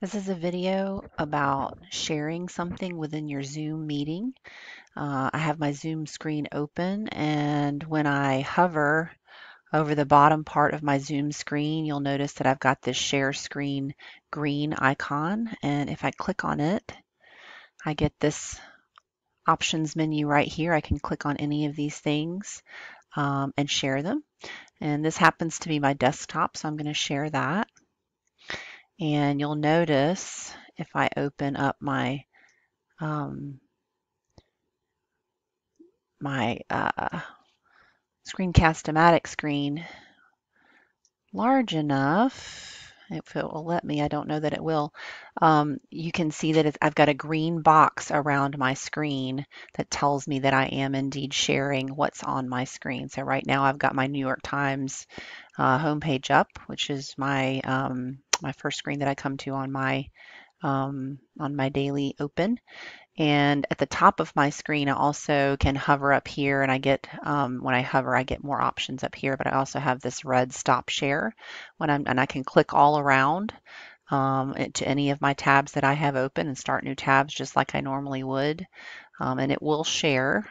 This is a video about sharing something within your Zoom meeting. I have my Zoom screen open, and when I hover over the bottom part of my Zoom screen, you'll notice that I've got this share screen green icon. And if I click on it, I get this options menu right here. I can click on any of these things and share them. And this happens to be my desktop, so I'm going to share that. And you'll notice if I open up um, my Screencast-O-Matic screen large enough, if it will let me, I don't know that it will, you can see that I've got a green box around my screen that tells me that I am indeed sharing what's on my screen. So right now I've got my New York Times homepage up, which is my first screen that I come to on my daily open. And at the top of my screen, I also can hover up here and I get, when I hover, I get more options up here, but I also have this red stop share and I can click all around to any of my tabs that I have open and start new tabs just like I normally would. And it will share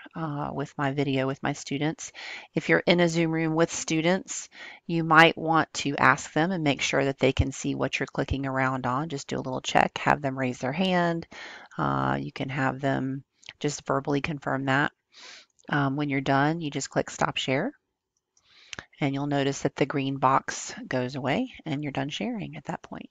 with my video with my students. If you're in a Zoom room with students, you might want to ask them and make sure that they can see what you're clicking around on. Just do a little check, have them raise their hand. You can have them just verbally confirm that. When you're done, you just click Stop Share, and you'll notice that the green box goes away and you're done sharing at that point.